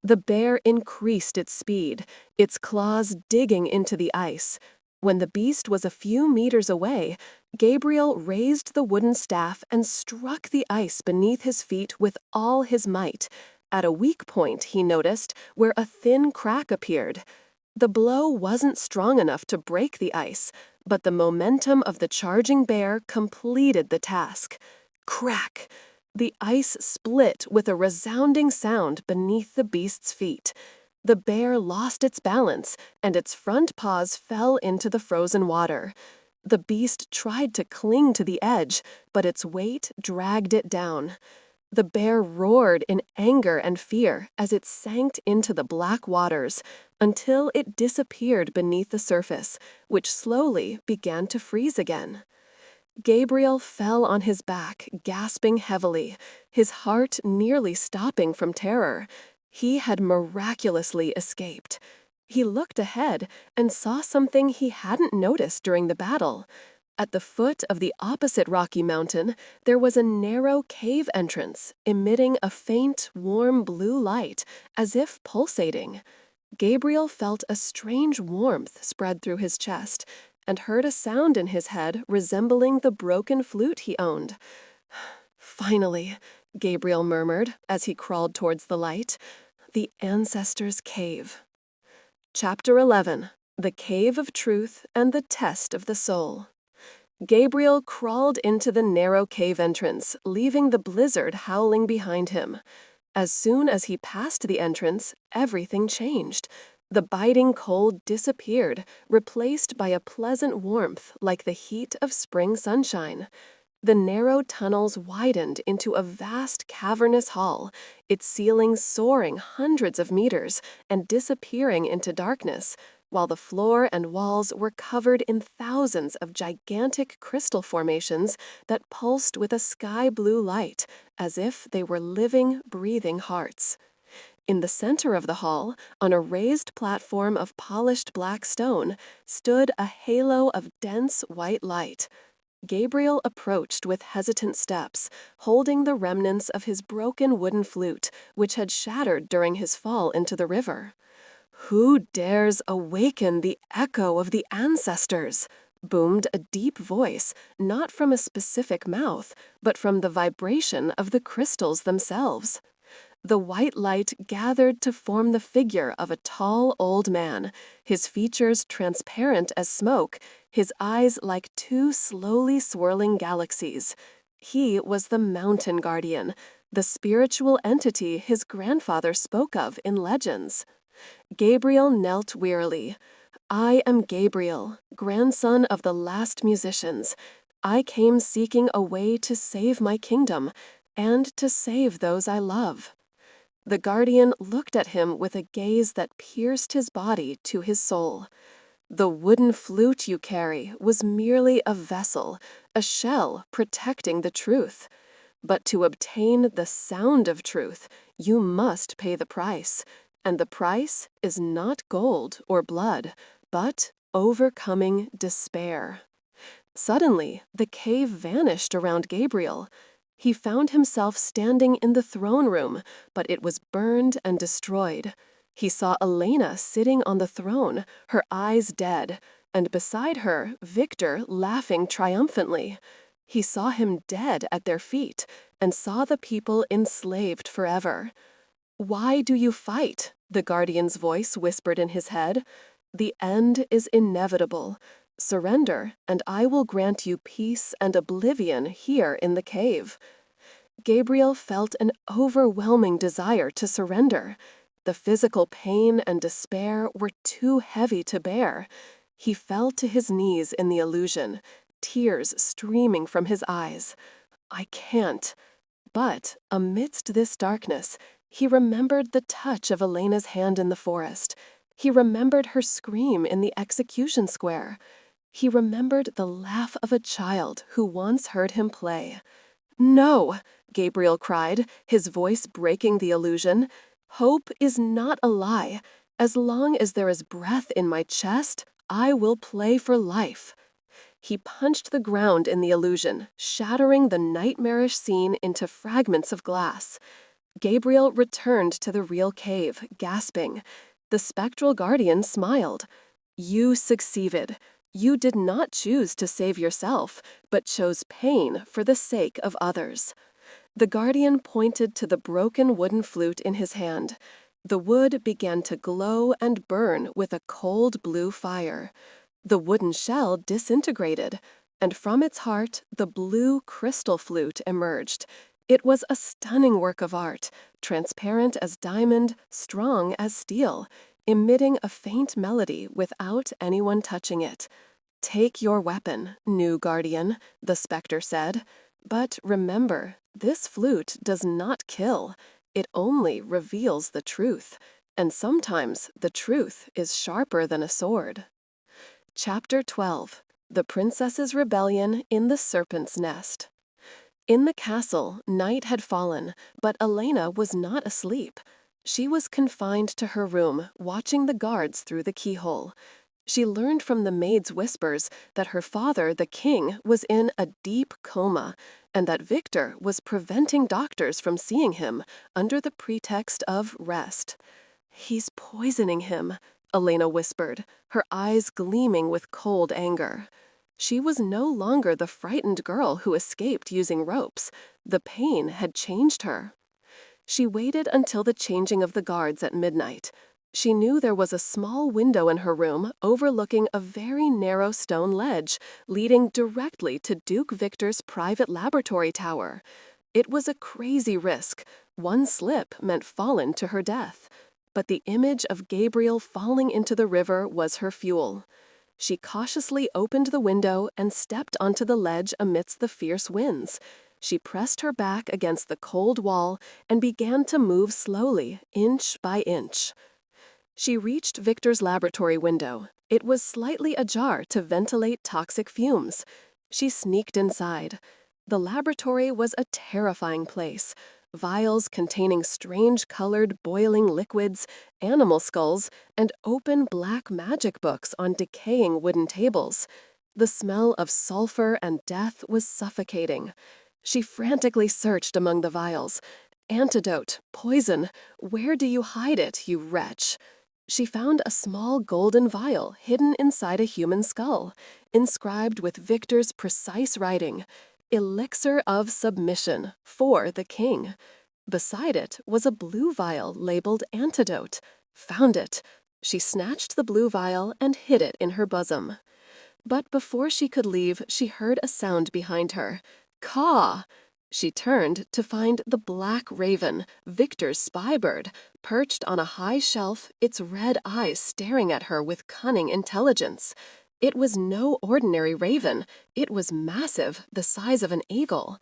A: The bear increased its speed, its claws digging into the ice. When the beast was a few meters away, Gabriel raised the wooden staff and struck the ice beneath his feet with all his might. At a weak point, he noticed, where a thin crack appeared. The blow wasn't strong enough to break the ice, but the momentum of the charging bear completed the task. Crack! The ice split with a resounding sound beneath the beast's feet. The bear lost its balance, and its front paws fell into the frozen water. The beast tried to cling to the edge, but its weight dragged it down. The bear roared in anger and fear as it sank into the black waters until it disappeared beneath the surface, which slowly began to freeze again. Gabriel fell on his back, gasping heavily, his heart nearly stopping from terror. He had miraculously escaped. He looked ahead and saw something he hadn't noticed during the battle. At the foot of the opposite rocky mountain, there was a narrow cave entrance, emitting a faint, warm blue light, as if pulsating. Gabriel felt a strange warmth spread through his chest, and heard a sound in his head resembling the broken flute he owned. "Finally," Gabriel murmured as he crawled towards the light, "the ancestors' cave." Chapter 11. The Cave of Truth and the Test of the Soul. Gabriel crawled into the narrow cave entrance, leaving the blizzard howling behind him. As soon as he passed the entrance, everything changed. The biting cold disappeared, replaced by a pleasant warmth like the heat of spring sunshine. The narrow tunnels widened into a vast cavernous hall, its ceilings soaring hundreds of meters and disappearing into darkness, while the floor and walls were covered in thousands of gigantic crystal formations that pulsed with a sky-blue light, as if they were living, breathing hearts. In the center of the hall, on a raised platform of polished black stone, stood a halo of dense white light. Gabriel approached with hesitant steps, holding the remnants of his broken wooden flute, which had shattered during his fall into the river. "Who dares awaken the echo of the ancestors?" boomed a deep voice, not from a specific mouth, but from the vibration of the crystals themselves. The white light gathered to form the figure of a tall old man, his features transparent as smoke, his eyes like two slowly swirling galaxies. He was the Mountain Guardian, the spiritual entity his grandfather spoke of in legends. Gabriel knelt wearily. "I am Gabriel, grandson of the last musicians. I came seeking a way to save my kingdom, and to save those I love." The guardian looked at him with a gaze that pierced his body to his soul. "The wooden flute you carry was merely a vessel, a shell protecting the truth. But to obtain the sound of truth, you must pay the price. And the price is not gold or blood, but overcoming despair." Suddenly, the cave vanished around Gabriel. He found himself standing in the throne room, but it was burned and destroyed. He saw Elena sitting on the throne, her eyes dead, and beside her, Victor laughing triumphantly. He saw him dead at their feet, and saw the people enslaved forever. "Why do you fight?" the guardian's voice whispered in his head. "The end is inevitable. Surrender, and I will grant you peace and oblivion here in the cave." Gabriel felt an overwhelming desire to surrender. The physical pain and despair were too heavy to bear. He fell to his knees in the illusion, tears streaming from his eyes. "I can't." But amidst this darkness, he remembered the touch of Elena's hand in the forest. He remembered her scream in the execution square. He remembered the laugh of a child who once heard him play. "No!" Gabriel cried, his voice breaking the illusion. "Hope is not a lie. As long as there is breath in my chest, I will play for life." He punched the ground in the illusion, shattering the nightmarish scene into fragments of glass. Gabriel returned to the real cave, gasping. The spectral guardian smiled. "You succeeded. You did not choose to save yourself, but chose pain for the sake of others. The guardian pointed to the broken wooden flute in his hand. The wood began to glow and burn with a cold blue fire. The wooden shell disintegrated, and from its heart the blue crystal flute emerged. It was a stunning work of art, transparent as diamond, strong as steel, emitting a faint melody without anyone touching it. "Take your weapon, new guardian," the specter said. "But remember, this flute does not kill. It only reveals the truth, and sometimes the truth is sharper than a sword." Chapter 12. The Princess's Rebellion in the Serpent's Nest. In the castle, night had fallen, but Elena was not asleep. She was confined to her room, watching the guards through the keyhole. She learned from the maid's whispers that her father, the king, was in a deep coma, and that Victor was preventing doctors from seeing him under the pretext of rest. "He's poisoning him," Elena whispered, her eyes gleaming with cold anger. She was no longer the frightened girl who escaped using ropes. The pain had changed her. She waited until the changing of the guards at midnight. She knew there was a small window in her room overlooking a very narrow stone ledge leading directly to Duke Victor's private laboratory tower. It was a crazy risk. One slip meant fallen to her death. But the image of Gabriel falling into the river was her fuel. She cautiously opened the window and stepped onto the ledge amidst the fierce winds. She pressed her back against the cold wall and began to move slowly, inch by inch. She reached Victor's laboratory window. It was slightly ajar to ventilate toxic fumes. She sneaked inside. The laboratory was a terrifying place. Vials containing strange-colored boiling liquids, animal skulls, and open black magic books on decaying wooden tables. The smell of sulfur and death was suffocating. She frantically searched among the vials. "Antidote, poison, where do you hide it, you wretch?" She found a small golden vial hidden inside a human skull, inscribed with Victor's precise writing, "Elixir of Submission, for the King." Beside it was a blue vial labeled Antidote. Found it. She snatched the blue vial and hid it in her bosom. But before she could leave, she heard a sound behind her. "Caw!" She turned to find the black raven, Victor's spy bird, perched on a high shelf, its red eyes staring at her with cunning intelligence. It was no ordinary raven. It was massive, the size of an eagle.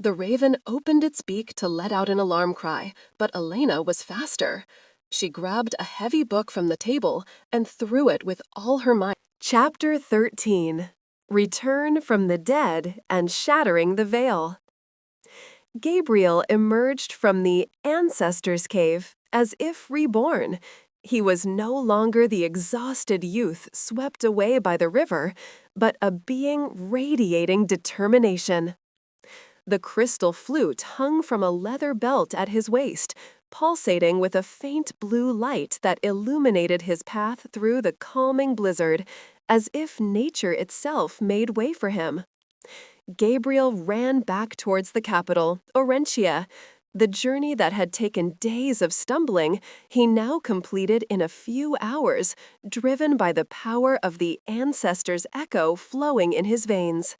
A: The raven opened its beak to let out an alarm cry, but Elena was faster. She grabbed a heavy book from the table and threw it with all her might. Chapter 13. Return from the Dead and Shattering the Veil. Gabriel emerged from the ancestors' cave as if reborn. He was no longer the exhausted youth swept away by the river, but a being radiating determination. The crystal flute hung from a leather belt at his waist, pulsating with a faint blue light that illuminated his path through the calming blizzard, as if nature itself made way for him. Gabriel ran back towards the capital, Orentia. The journey that had taken days of stumbling, he now completed in a few hours, driven by the power of the ancestors' echo flowing in his veins.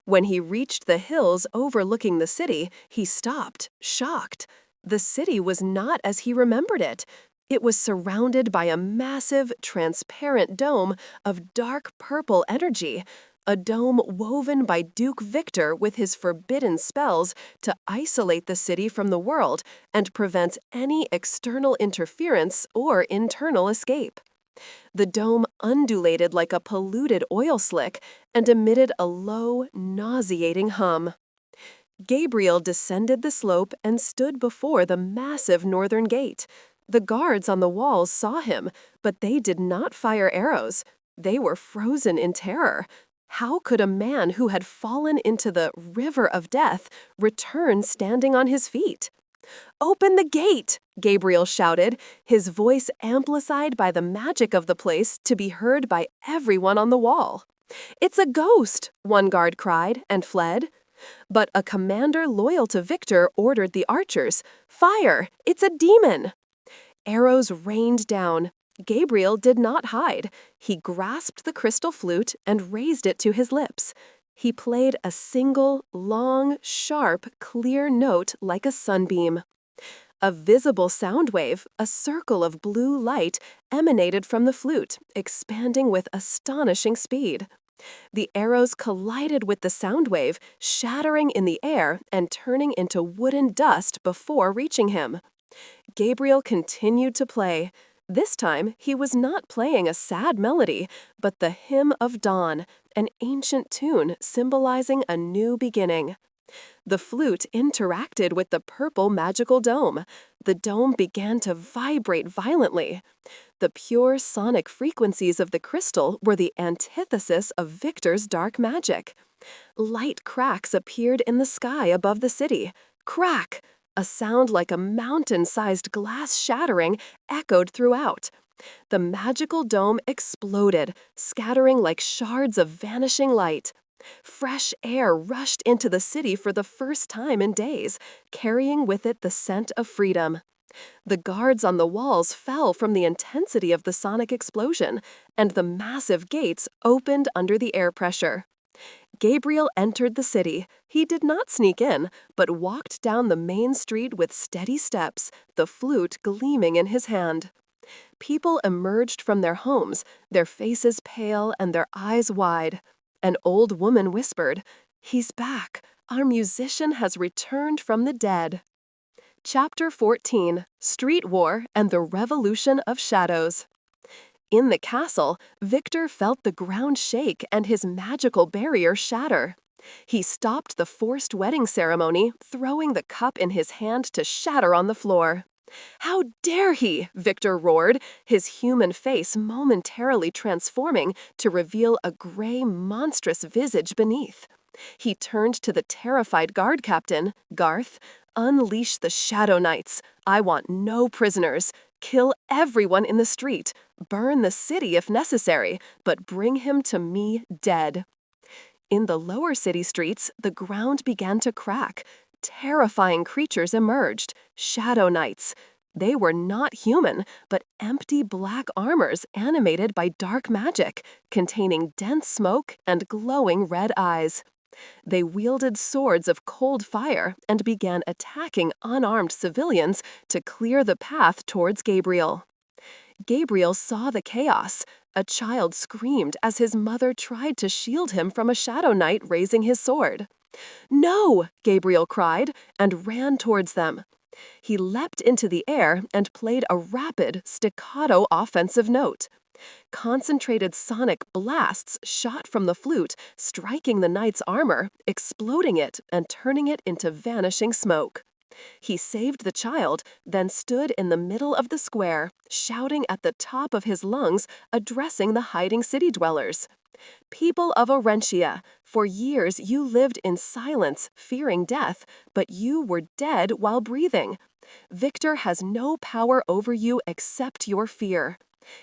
A: When he reached the hills overlooking the city, he stopped, shocked. The city was not as he remembered it. It was surrounded by a massive, transparent dome of dark purple energy, a dome woven by Duke Victor with his forbidden spells to isolate the city from the world and prevent any external interference or internal escape. The dome undulated like a polluted oil slick and emitted a low, nauseating hum. Gabriel descended the slope and stood before the massive northern gate. The guards on the walls saw him, but they did not fire arrows. They were frozen in terror. How could a man who had fallen into the river of death return standing on his feet? "Open the gate!" Gabriel shouted, his voice amplified by the magic of the place to be heard by everyone on the wall. "It's a ghost!" one guard cried and fled. But a commander loyal to Victor ordered the archers, "Fire! It's a demon!" Arrows rained down. Gabriel did not hide. He grasped the crystal flute and raised it to his lips. He played a single, long, sharp, clear note like a sunbeam. A visible sound wave, a circle of blue light, emanated from the flute, expanding with astonishing speed. The arrows collided with the sound wave, shattering in the air and turning into wooden dust before reaching him. Gabriel continued to play. This time, he was not playing a sad melody, but the Hymn of Dawn, an ancient tune symbolizing a new beginning. The flute interacted with the purple magical dome. The dome began to vibrate violently. The pure sonic frequencies of the crystal were the antithesis of Victor's dark magic. Light cracks appeared in the sky above the city. Crack! A sound like a mountain-sized glass shattering echoed throughout. The magical dome exploded, scattering like shards of vanishing light. Fresh air rushed into the city for the first time in days, carrying with it the scent of freedom. The guards on the walls fell from the intensity of the sonic explosion, and the massive gates opened under the air pressure. Gabriel entered the city. He did not sneak in, but walked down the main street with steady steps, the flute gleaming in his hand. People emerged from their homes, their faces pale and their eyes wide. An old woman whispered, "He's back. Our musician has returned from the dead." Chapter 14: Street War and the Revolution of Shadows. In the castle, Victor felt the ground shake and his magical barrier shatter. He stopped the forced wedding ceremony, throwing the cup in his hand to shatter on the floor. "How dare he!" Victor roared, his human face momentarily transforming to reveal a gray, monstrous visage beneath. He turned to the terrified guard captain, Garth. "Unleash the Shadow Knights. I want no prisoners. Kill everyone in the street. Burn the city if necessary, but bring him to me dead." In the lower city streets, the ground began to crack. Terrifying creatures emerged, Shadow Knights. They were not human, but empty black armors animated by dark magic, containing dense smoke and glowing red eyes. They wielded swords of cold fire and began attacking unarmed civilians to clear the path towards Gabriel. Gabriel saw the chaos. A child screamed as his mother tried to shield him from a Shadow Knight raising his sword. "No!" Gabriel cried and ran towards them. He leapt into the air and played a rapid, staccato offensive note. Concentrated sonic blasts shot from the flute, striking the knight's armor, exploding it and turning it into vanishing smoke. He saved the child, then stood in the middle of the square, shouting at the top of his lungs, addressing the hiding city dwellers. "People of Orentia, for years you lived in silence, fearing death, but you were dead while breathing. Victor has no power over you except your fear.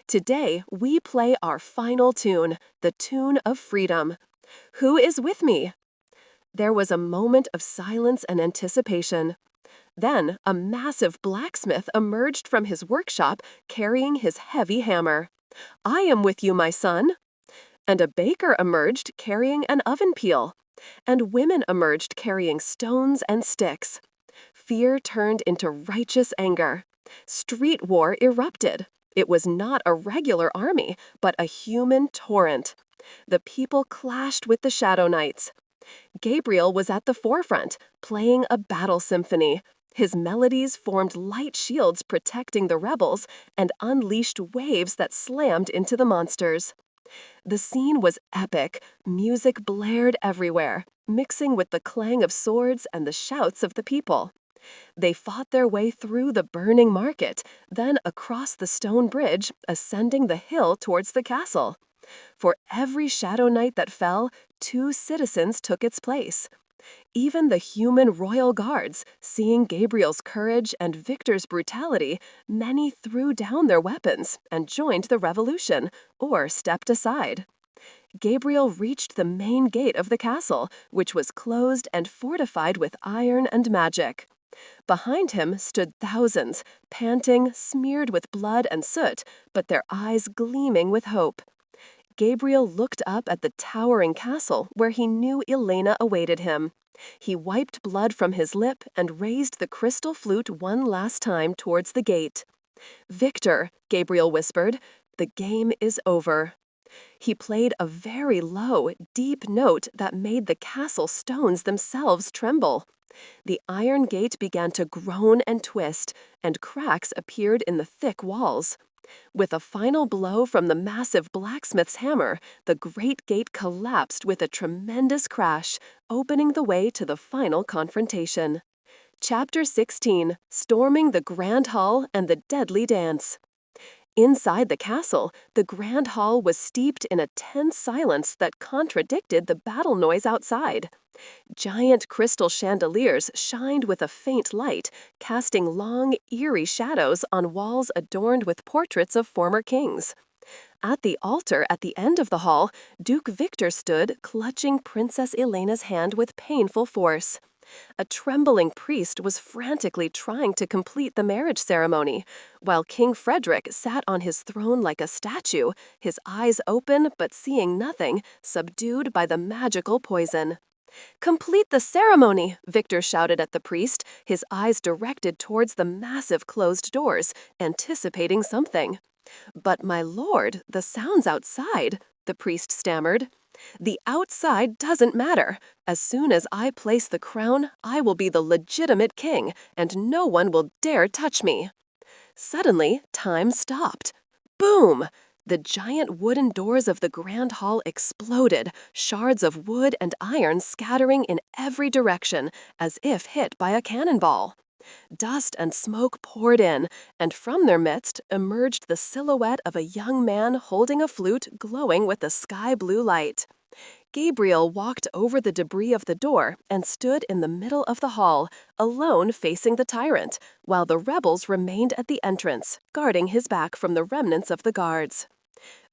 A: Today, we play our final tune, the tune of freedom. Who is with me?" There was a moment of silence and anticipation. Then, a massive blacksmith emerged from his workshop carrying his heavy hammer. "I am with you, my son." And a baker emerged carrying an oven peel. And women emerged carrying stones and sticks. Fear turned into righteous anger. Street war erupted. It was not a regular army, but a human torrent. The people clashed with the Shadow Knights. Gabriel was at the forefront, playing a battle symphony. His melodies formed light shields protecting the rebels and unleashed waves that slammed into the monsters. The scene was epic. Music blared everywhere, mixing with the clang of swords and the shouts of the people. They fought their way through the burning market, then across the stone bridge, ascending the hill towards the castle. For every Shadow Knight that fell, 2 citizens took its place. Even the human royal guards, seeing Gabriel's courage and Victor's brutality, many threw down their weapons and joined the revolution, or stepped aside. Gabriel reached the main gate of the castle, which was closed and fortified with iron and magic. Behind him stood thousands, panting, smeared with blood and soot, but their eyes gleaming with hope. Gabriel looked up at the towering castle where he knew Elena awaited him. He wiped blood from his lip and raised the crystal flute one last time towards the gate. "Victor," Gabriel whispered, "the game is over." He played a very low, deep note that made the castle stones themselves tremble. The iron gate began to groan and twist, and cracks appeared in the thick walls. With a final blow from the massive blacksmith's hammer, the great gate collapsed with a tremendous crash, opening the way to the final confrontation. Chapter 16: Storming the Grand Hall and the Deadly Dance. Inside the castle, the Grand Hall was steeped in a tense silence that contradicted the battle noise outside. Giant crystal chandeliers shined with a faint light, casting long, eerie shadows on walls adorned with portraits of former kings. At the altar at the end of the hall, Duke Victor stood, clutching Princess Elena's hand with painful force. A trembling priest was frantically trying to complete the marriage ceremony, while King Frederick sat on his throne like a statue, his eyes open but seeing nothing, subdued by the magical poison. "Complete the ceremony!" Victor shouted at the priest, his eyes directed towards the massive closed doors, anticipating something. "But, my lord, the sounds outside," the priest stammered. "The outside doesn't matter. As soon as I place the crown, I will be the legitimate king, and no one will dare touch me." Suddenly, time stopped. Boom! The giant wooden doors of the grand hall exploded, shards of wood and iron scattering in every direction, as if hit by a cannonball. Dust and smoke poured in, and from their midst emerged the silhouette of a young man holding a flute glowing with a sky-blue light. Gabriel walked over the debris of the door and stood in the middle of the hall, alone facing the tyrant, while the rebels remained at the entrance, guarding his back from the remnants of the guards.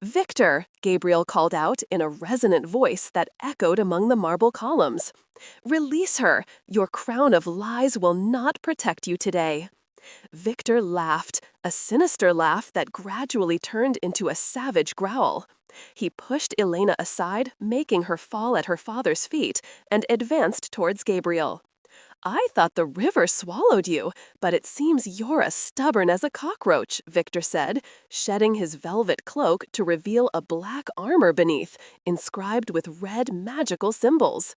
A: "Victor!" Gabriel called out in a resonant voice that echoed among the marble columns. "Release her! Your crown of lies will not protect you today." Victor laughed, a sinister laugh that gradually turned into a savage growl. He pushed Elena aside, making her fall at her father's feet, and advanced towards Gabriel. "I thought the river swallowed you, but it seems you're as stubborn as a cockroach," Victor said, shedding his velvet cloak to reveal a black armor beneath, inscribed with red magical symbols.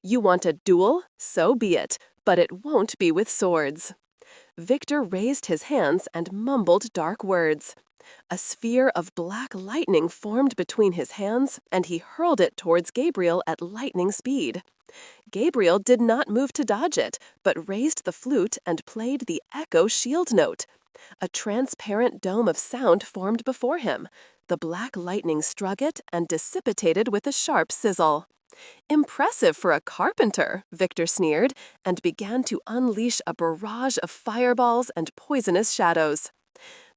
A: "You want a duel? So be it, but it won't be with swords." Victor raised his hands and mumbled dark words. A sphere of black lightning formed between his hands, and he hurled it towards Gabriel at lightning speed. Gabriel did not move to dodge it, but raised the flute and played the echo shield note. A transparent dome of sound formed before him. The black lightning struck it and dissipated with a sharp sizzle. "Impressive for a carpenter," Victor sneered, and began to unleash a barrage of fireballs and poisonous shadows.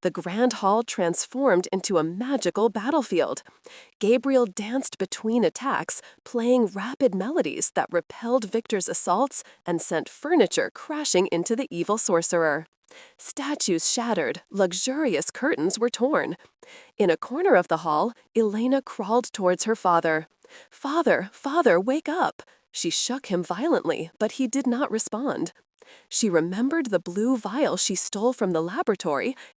A: The grand hall transformed into a magical battlefield. Gabriel danced between attacks, playing rapid melodies that repelled Victor's assaults and sent furniture crashing into the evil sorcerer. Statues shattered, luxurious curtains were torn. In a corner of the hall, Elena crawled towards her father. "Father, father, wake up!" She shook him violently, but he did not respond. She remembered the blue vial she stole from the laboratory